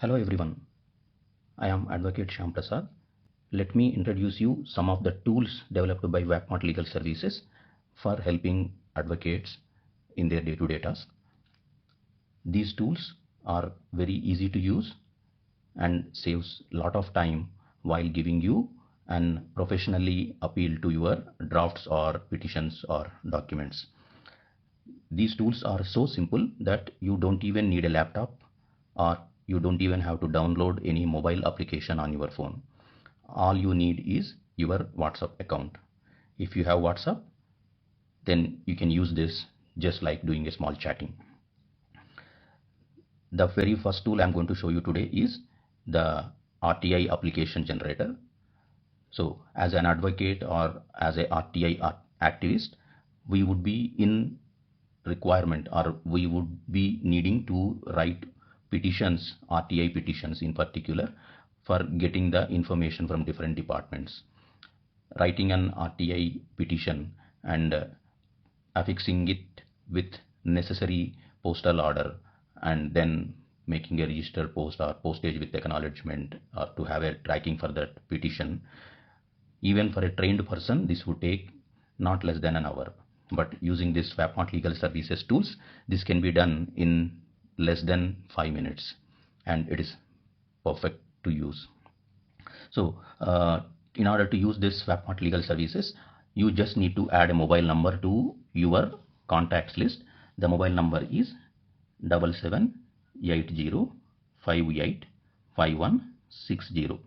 Hello everyone, I am Advocate Shyam Prasad. Let me introduce you some of the tools developed by WAppMart Legal Services for helping advocates in their day-to-day tasks. These tools are very easy to use and saves a lot of time while giving you an professionally appeal to your drafts or petitions or documents. These tools are so simple that you don't even need a laptop or you don't even have to download any mobile application on your phone. All you need is your WhatsApp account. If you have WhatsApp, then you can use this just like doing a small chatting. The very first tool I'm going to show you today is the RTI application generator. So as an advocate or as a RTI activist, we would be in requirement or we would be needing to write petitions, RTI petitions in particular, for getting the information from different departments. Writing an RTI petition and affixing it with necessary postal order and then making a registered post or postage with acknowledgement or to have a tracking for that petition, even for a trained person, this would take not less than an hour. But using this WAppMart Legal Services tools, this can be done in less than 5 minutes and it is perfect to use. So in order to use this WAppMart Legal Services, you just need to add a mobile number to your contacts list. The mobile number is 7780585160.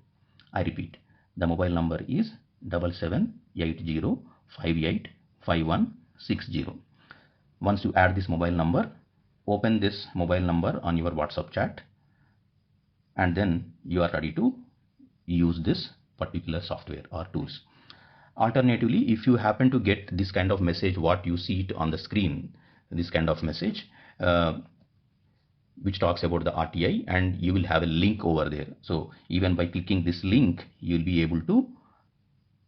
I repeat, the mobile number is 7780585160. Once you add this mobile number, open this mobile number on your WhatsApp chat and then you are ready to use this particular software or tools. Alternatively, if you happen to get this kind of message, what you see it on the screen, this kind of message which talks about the RTI, and you will have a link over there. So even by clicking this link, you'll be able to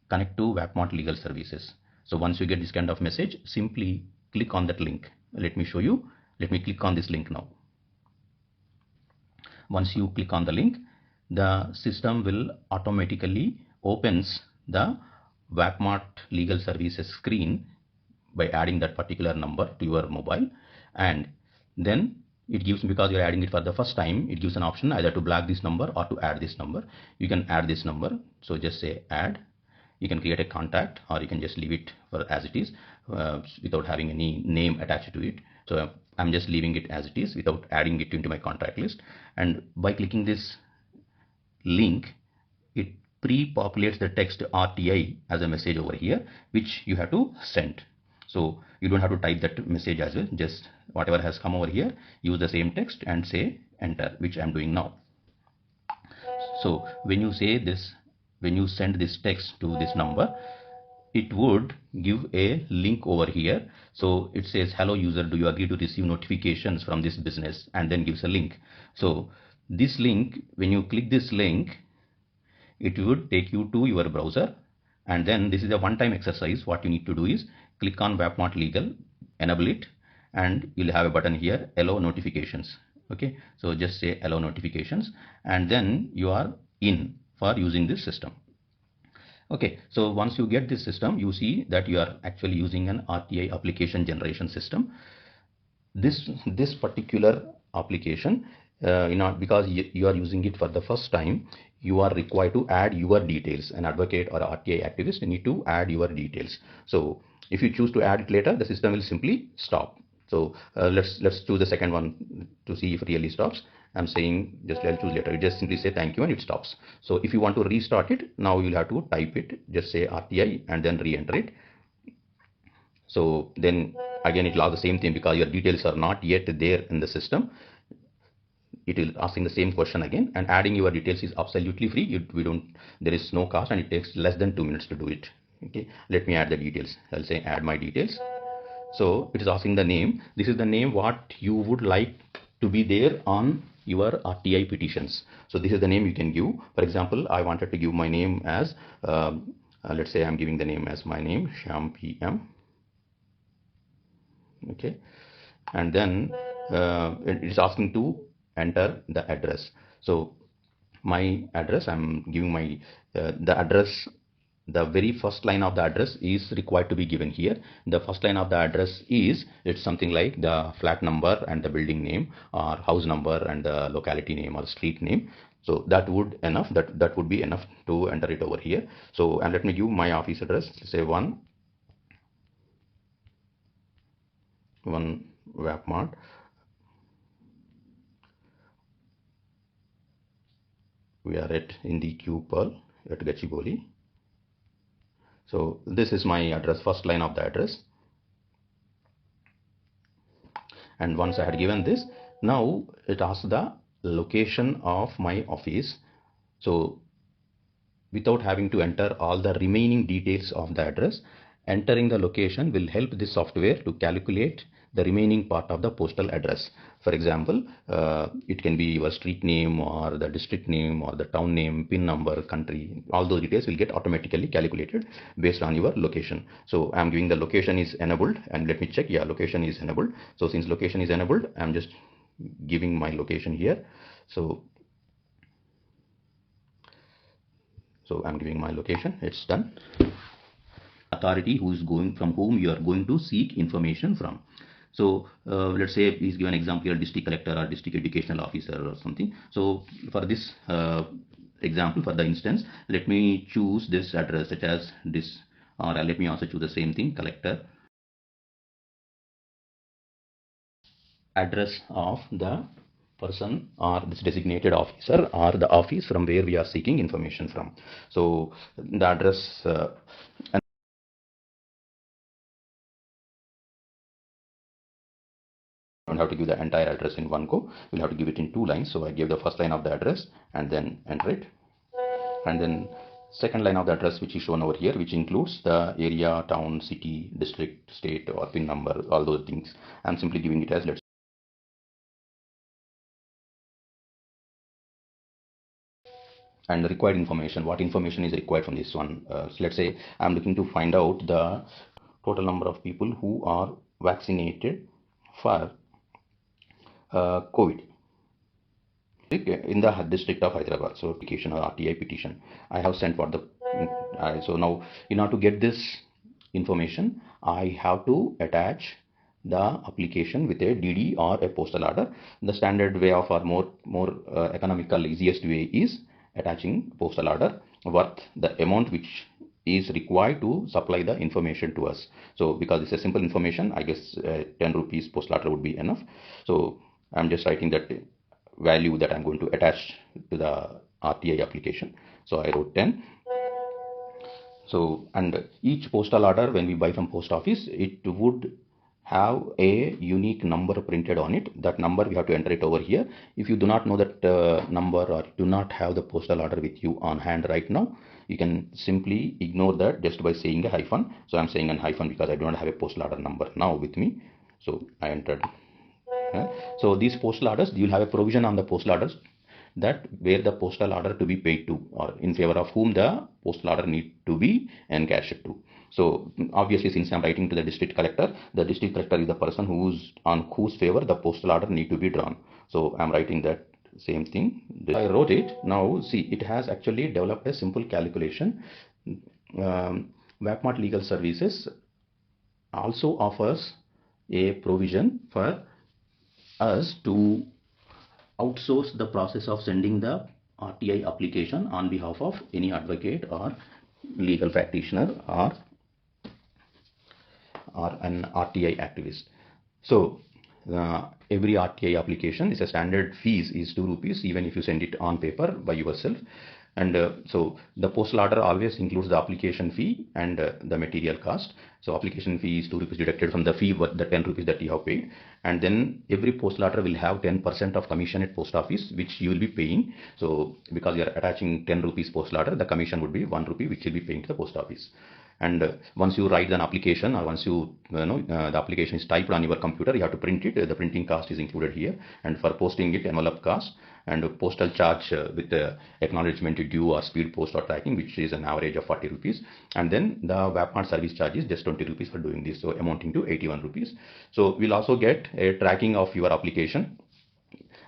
connect to WAppMart Legal Services. So once you get this kind of message, simply click on that link. Let me show you. Let me click on this link now. Once you click on the link, the system will automatically opens the WAppMart Legal Services screen by adding that particular number to your mobile, and then it gives, because you're adding it for the first time, it gives an option either to block this number or to add this number. You can add this number, so just say add. You can create a contact or you can just leave it for as it is without having any name attached to it. So I'm just leaving it as it is without adding it into my contact list, and by clicking this link, it pre-populates the text RTI as a message over here, which you have to send. So you don't have to type that message as well, just whatever has come over here, use the same text and say enter, which I'm doing now. So when you say this, when you send this text to this number, it would give a link over here. So it says, hello user, do you agree to receive notifications from this business, and then gives a link. So this link, when you click this link, it would take you to your browser, and then this is a one-time exercise. What you need to do is click on WAppMart Legal, enable it, and you'll have a button here, allow notifications. Okay, so just say allow notifications, and then you are in for using this system. Okay, so once you get this system, you see that you are actually using an RTI application generation system. This particular application, because you are using it for the first time, you are required to add your details. An advocate or RTI activist need to add your details. So if you choose to add it later, the system will simply stop. So let's choose the second one to see if it really stops. I'm saying just I'll choose later. You just simply say thank you and it stops. So if you want to restart it, now you'll have to type it. Just say RTI and then re-enter it. So then again it logs the same thing because your details are not yet there in the system. It will asking the same question again, and adding your details is absolutely free. There is no cost and it takes less than 2 minutes to do it. Okay, let me add the details. I'll say add my details. So it is asking the name. This is the name what you would like to be there on your RTI petitions. So this is the name you can give. For example, I wanted to give my name as let's say I'm giving the name as my name, Shyam PM. Okay, and then it is asking to enter the address. So my address, I'm giving my the address. The very first line of the address is required to be given here. The first line of the address is, it's something like the flat number and the building name, or house number and the locality name or street name. So that would enough, that would be enough to enter it over here. So, and let me give my office address, say 1 WAppMart. We are in the Q Pearl at Gachibowli. So this is my address, first line of the address. And once I had given this, now it asks the location of my office. So without having to enter all the remaining details of the address, entering the location will help this software to calculate the remaining part of the postal address. For example, it can be your street name or the district name or the town name, PIN number, country. All those details will get automatically calculated based on your location. So I'm giving the location is enabled, and let me check. Yeah, location is enabled. So since location is enabled, I'm just giving my location here. So I'm giving my location. It's done. Authority who is going, from whom you are going to seek information from. So let's say please give an example here, district collector or district educational officer or something. So for this example, for the instance, let me choose this address such as this, or let me also choose the same thing, collector, address of the person or this designated officer or the office from where we are seeking information from. So the address don't have to give the entire address in one go. We'll have to give it in 2 lines. So I give the first line of the address and then enter it. And then second line of the address, which is shown over here, which includes the area, town, city, district, state, or PIN number, all those things. I'm simply giving it as, let's and the required information. What information is required from this one? So let's say I'm looking to find out the total number of people who are vaccinated for COVID in the district of Hyderabad. So application or RTI petition I have sent for the so now in order to get this information, I have to attach the application with a DD or a postal order. The standard way of, or more economical, easiest way is attaching postal order worth the amount which is required to supply the information to us. So because it's a simple information, I guess 10 rupees postal order would be enough. So I'm just writing that value that I'm going to attach to the RTI application. So I wrote 10. So, and each postal order, when we buy from post office, it would have a unique number printed on it. That number we have to enter it over here. If you do not know that number, or do not have the postal order with you on hand right now, you can simply ignore that just by saying a hyphen. So I'm saying a hyphen because I do not have a postal order number now with me. So I entered. So these postal orders, you will have a provision on the postal orders that where the postal order to be paid to, or in favor of whom the postal order need to be encashed to. So obviously, since I'm writing to the district collector is the person on whose favor the postal order need to be drawn. So I'm writing that same thing. I wrote it. Now see, it has actually developed a simple calculation. WAppMart Legal Services also offers a provision for us to outsource the process of sending the RTI application on behalf of any advocate or legal practitioner or an RTI activist. So every RTI application is a standard fees is 2 rupees even if you send it on paper by yourself. And so the postal order always includes the application fee and the material cost. So application fee is 2 rupees deducted from the fee, the 10 rupees that you have paid. And then every postal order will have 10% of commission at post office, which you will be paying. So because you are attaching 10 rupees postal order, the commission would be 1 rupee, which you will be paying to the post office. And once you write an application, or once the application is typed on your computer, you have to print it. The printing cost is included here, and for posting it, envelope cost and postal charge with the acknowledgement due or speed post or tracking, which is an average of 40 rupees. And then the WAppMart service charge is just 20 rupees for doing this, so amounting to 81 rupees. So we'll also get a tracking of your application.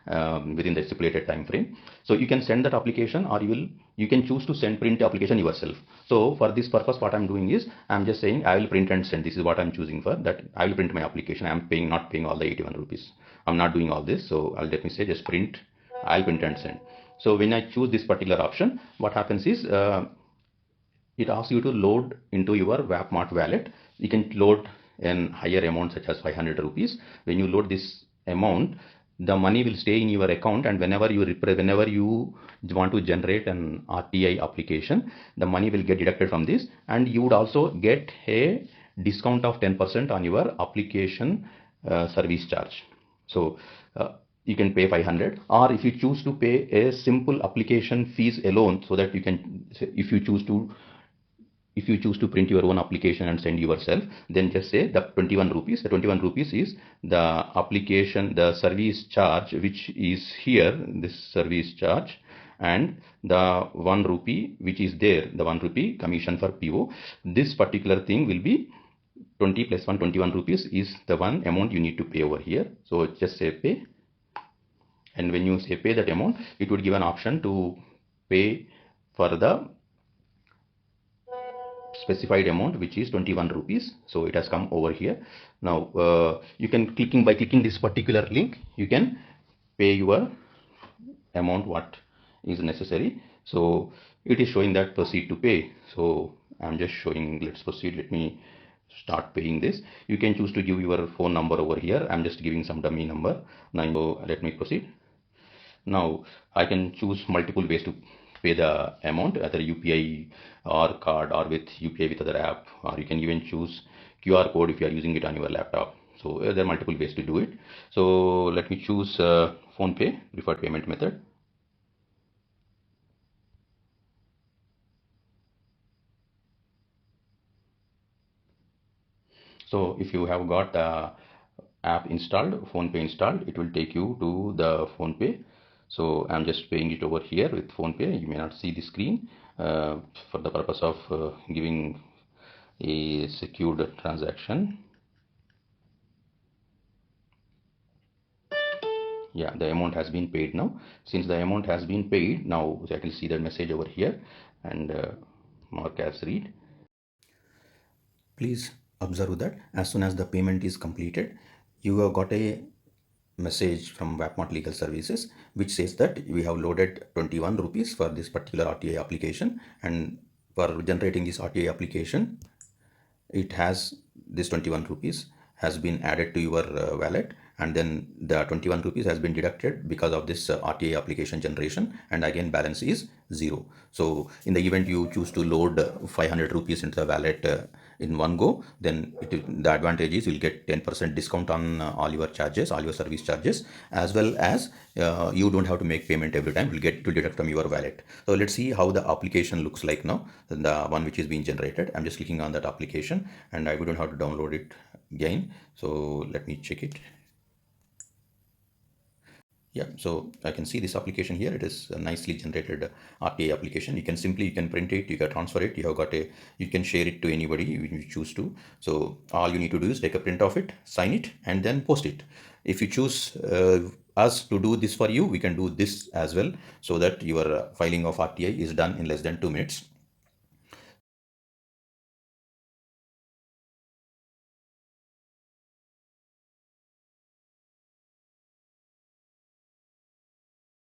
within the stipulated time frame. So you can send that application, or you can choose to send print the application yourself. So for this purpose, what I'm doing is I'm just saying I will print and send. This is what I'm choosing for, that I will print my application. I'm paying, not paying all the 81 rupees. I'm not doing all this. So let me say just print. I'll print and send. So when I choose this particular option, what happens is it asks you to load into your WAppMart wallet. You can load an higher amount such as 500 rupees. When you load this amount, the money will stay in your account, and whenever you want to generate an RTI application, the money will get deducted from this, and you would also get a discount of 10% on your application service charge. So you can pay 500, or if you choose to pay a simple application fees alone, so that you can, if you choose to print your own application and send yourself, then just say the 21 rupees. The 21 rupees is the application, the service charge, which is here, this service charge, and the 1 rupee which is there, the 1 rupee commission for PO. This particular thing will be 20 plus 1, 21 rupees is the one amount you need to pay over here. So just say pay, and when you say pay that amount, it would give an option to pay for the specified amount, which is 21 rupees. So it has come over here. Now you can by clicking this particular link, you can pay your amount what is necessary. So it is showing that proceed to pay. So I'm just showing, let's proceed. Let me start paying this. You can choose to give your phone number over here. I'm just giving some dummy number. Now let me proceed. Now I can choose multiple ways to pay the amount, either UPI or card, or with UPI with other app, or you can even choose QR code if you are using it on your laptop. So there are multiple ways to do it. So let me choose PhonePe, preferred payment method. So if you have got the app installed, PhonePe installed, it will take you to the PhonePe. So I'm just paying it over here with PhonePe. You may not see the screen for the purpose of giving a secured transaction. Yeah, the amount has been paid now. Since the amount has been paid, now I can see the message over here and mark as read. Please observe that as soon as the payment is completed, you have got a message from WAppMart Legal Services which says that we have loaded 21 rupees for this particular RTI application, and for generating this RTI application, it has this 21 rupees has been added to your wallet, and then the 21 rupees has been deducted because of this RTI application generation, and again balance is 0. So in the event you choose to load 500 rupees into the wallet in one go, then the advantage is you'll get 10% discount on all your charges, all your service charges, as well as you don't have to make payment every time. You'll get to deduct from your wallet. So let's see how the application looks like now, the one which is being generated. I'm just clicking on that application, and I wouldn't have to download it again. So let me check it. Yeah, so I can see this application here. It is a nicely generated RTA application. You can print it, you can transfer it, you can share it to anybody when you choose to. So all you need to do is take a print of it, sign it, and then post it. If you choose us to do this for you, we can do this as well, so that your filing of RTA is done in less than 2 minutes.